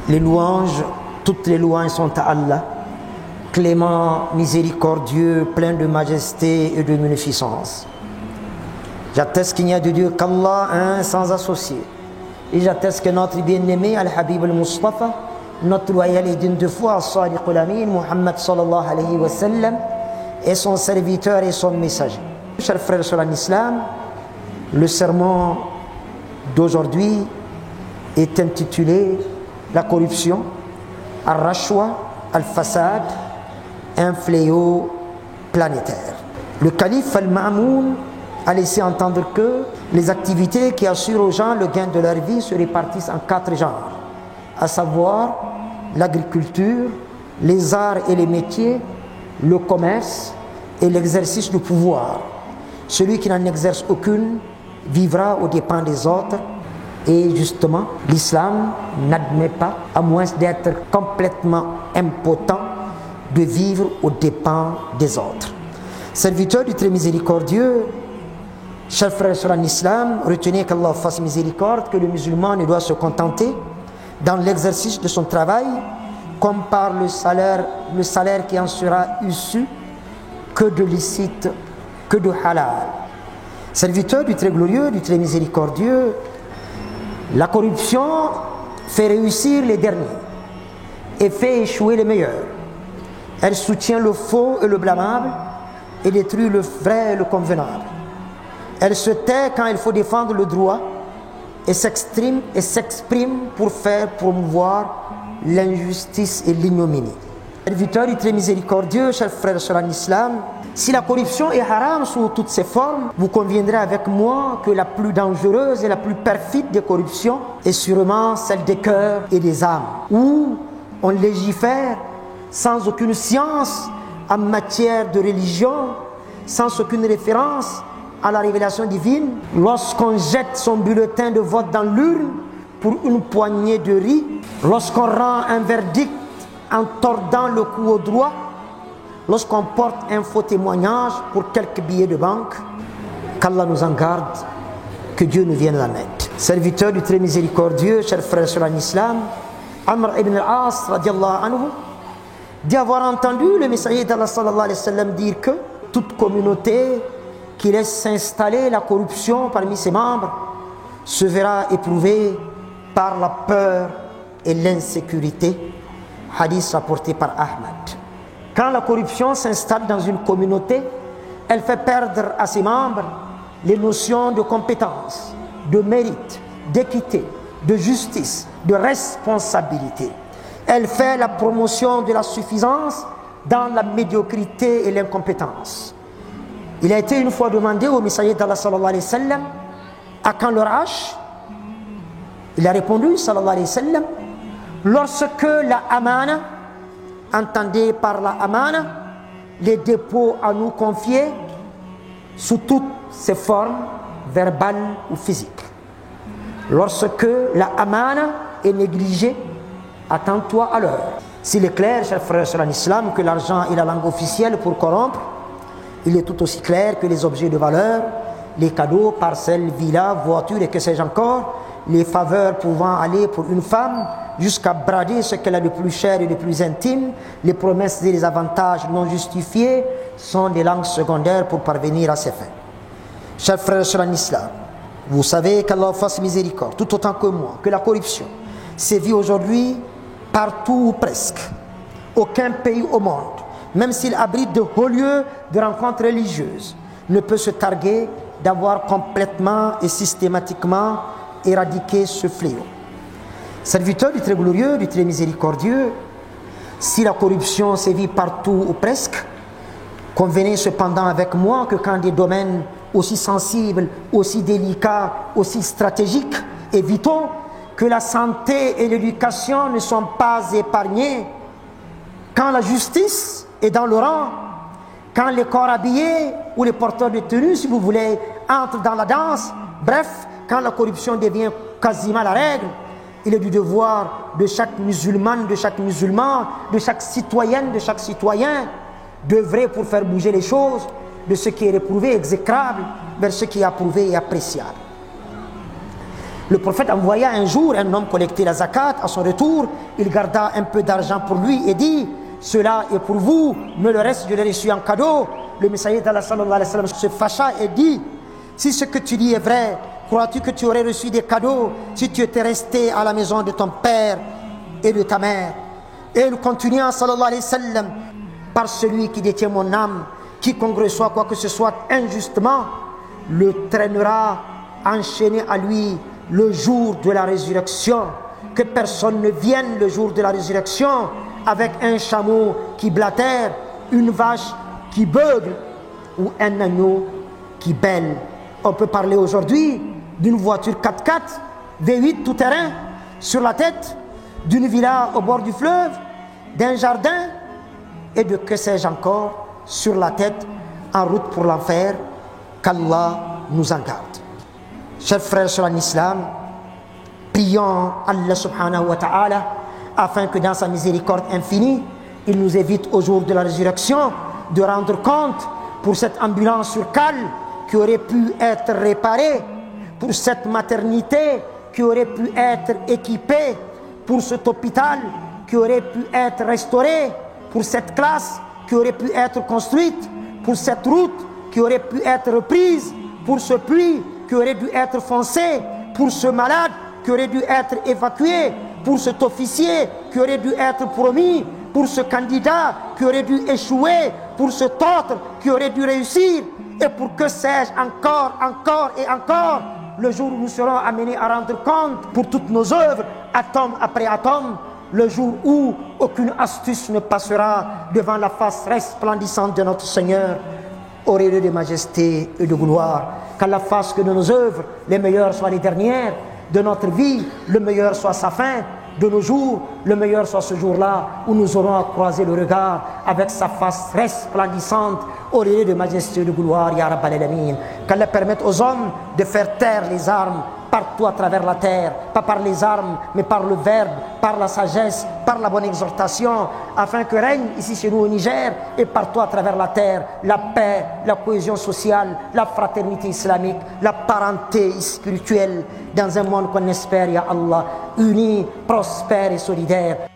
Les louanges, toutes les louanges sont à Allah, clément, miséricordieux, plein de majesté et de munificence. J'atteste qu'il n'y a de Dieu qu'Allah, un sans associé. Et j'atteste que notre bien-aimé, Al-Habib al-Mustafa, notre loyal et digne de foi, As-Sadiq al-Amin, Muhammad sallallahu alayhi wa sallam, est son serviteur et son messager. Chers frères sur l'islam, le sermon d'aujourd'hui est intitulé La corruption, Al-Rashwa, Al-Fasad, un fléau planétaire. Le calife Al-Ma'moun a laissé entendre que les activités qui assurent aux gens le gain de leur vie se répartissent en 4 genres, à savoir l'agriculture, les arts et les métiers, le commerce et l'exercice du pouvoir. Celui qui n'en exerce aucune vivra aux dépens des autres. Et justement, l'islam n'admet pas, à moins d'être complètement impotent, de vivre aux dépens des autres. Serviteurs du très miséricordieux, chers frères sur l'islam, retenez qu'Allah fasse miséricorde, que le musulman ne doit se contenter dans l'exercice de son travail, comme par le salaire qui en sera issu, que de licite, que de halal. Serviteurs du très glorieux, du très miséricordieux, la corruption fait réussir les derniers et fait échouer les meilleurs. Elle soutient le faux et le blâmable et détruit le vrai et le convenable. Elle se tait quand il faut défendre le droit et s'exprime pour faire promouvoir l'injustice et l'ignominie. Serviteurs du très miséricordieux, chers frères sur l'islam, si la corruption est haram sous toutes ses formes, vous conviendrez avec moi que la plus dangereuse et la plus perfide des corruptions est sûrement celle des cœurs et des âmes, où on légifère sans aucune science en matière de religion, sans aucune référence à la révélation divine. Lorsqu'on jette son bulletin de vote dans l'urne pour une poignée de riz, lorsqu'on rend un verdict en tordant le cou au droit, lorsqu'on porte un faux témoignage pour quelques billets de banque, qu'Allah nous en garde, que Dieu nous vienne en aide. Serviteur du très miséricordieux, chers frères sur l'islam, Amr ibn al-As radiallahu anhu dit avoir entendu le messager d'Allah sallallahu alayhi wa sallam dire que toute communauté qui laisse s'installer la corruption parmi ses membres se verra éprouvée par la peur et l'insécurité. Hadith rapporté par Ahmad. Quand la corruption s'installe dans une communauté, elle fait perdre à ses membres les notions de compétence, de mérite, d'équité, de justice, de responsabilité. Elle fait la promotion de la suffisance dans la médiocrité et l'incompétence. Il a été une fois demandé au messager d'Allah sallallahu alayhi wa sallam à quand le rach. Il a répondu sallallahu alayhi wa sallam lorsque la amana, entendez par la amana les dépôts à nous confier sous toutes ses formes verbales ou physiques. Lorsque la amana est négligée, attends-toi à l'heure. S'il est clair, chers frères sur l'islam, que l'argent est la langue officielle pour corrompre, il est tout aussi clair que les objets de valeur, les cadeaux, parcelles, villas, voitures et que sais-je encore, les faveurs pouvant aller pour une femme jusqu'à brader ce qu'elle a de plus cher et de plus intime, les promesses et les avantages non justifiés sont des langues secondaires pour parvenir à ses fins. Chers frères sur l'islam, vous savez qu'Allah fasse miséricorde, tout autant que moi, que la corruption sévit aujourd'hui partout ou presque. Aucun pays au monde, même s'il abrite de hauts lieux de rencontres religieuses, ne peut se targuer d'avoir complètement et systématiquement éradiqué ce fléau. Serviteur du très glorieux, du très miséricordieux, si la corruption sévit partout ou presque, convenez cependant avec moi que quand des domaines aussi sensibles, aussi délicats, aussi stratégiques et vitaux que la santé et l'éducation ne sont pas épargnés, quand la justice est dans le rang, quand les corps habillés ou les porteurs de tenue, si vous voulez, entrent dans la danse, bref, quand la corruption devient quasiment la règle, il est du devoir de chaque musulmane, de chaque musulman, de chaque citoyenne, de chaque citoyen, d'œuvrer pour faire bouger les choses de ce qui est réprouvé, exécrable, vers ce qui est approuvé et appréciable. Le prophète envoya un jour un homme collecter la zakat. À son retour, il garda un peu d'argent pour lui et dit: cela est pour vous, mais le reste je l'ai reçu en cadeau. Le messager d'Allah sallallahu alayhi wa sallam se fâcha et dit: si ce que tu dis est vrai, crois-tu que tu aurais reçu des cadeaux si tu étais resté à la maison de ton père et de ta mère? Et il continua sallallahu alayhi wa sallam: par celui qui détient mon âme, quiconque reçoit quoi que ce soit injustement, le traînera enchaîné à lui le jour de la résurrection. Que personne ne vienne le jour de la résurrection avec un chameau qui blatère, une vache qui beugle ou un agneau qui bêle. On peut parler aujourd'hui d'une voiture 4x4 V8 tout-terrain sur la tête, d'une villa au bord du fleuve, d'un jardin et de que sais-je encore sur la tête, en route pour l'enfer. Qu'Allah nous en garde. Chers frères sur l'islam, prions Allah subhanahu wa ta'ala afin que dans sa miséricorde infinie, il nous évite au jour de la résurrection de rendre compte pour cette ambulance sur cale qui aurait pu être réparée, pour cette maternité qui aurait pu être équipée, pour cet hôpital qui aurait pu être restauré, pour cette classe qui aurait pu être construite, pour cette route qui aurait pu être reprise, pour ce puits qui aurait dû être foncé, pour ce malade qui aurait dû être évacué, pour cet officier qui aurait dû être promis, pour ce candidat qui aurait dû échouer, pour cet autre qui aurait dû réussir, et pour que sais-je encore et encore, le jour où nous serons amenés à rendre compte pour toutes nos œuvres, atome après atome, le jour où aucune astuce ne passera devant la face resplendissante de notre Seigneur, auréolé de majesté et de gloire. Qu'Allah fasse que de nos œuvres, les meilleures soient les dernières, de notre vie, le meilleur soit sa fin, de nos jours, le meilleur soit ce jour-là où nous aurons à croiser le regard avec sa face resplendissante, auréolée de majesté et de gloire, Ya Rabbal Alamin. Qu'Allah permette aux hommes de faire taire les armes partout à travers la terre, pas par les armes, mais par le verbe, par la sagesse, par la bonne exhortation, afin que règne ici chez nous au Niger et partout à travers la terre la paix, la cohésion sociale, la fraternité islamique, la parenté spirituelle, dans un monde qu'on espère, Ya Allah, uni, prospère et solidaire.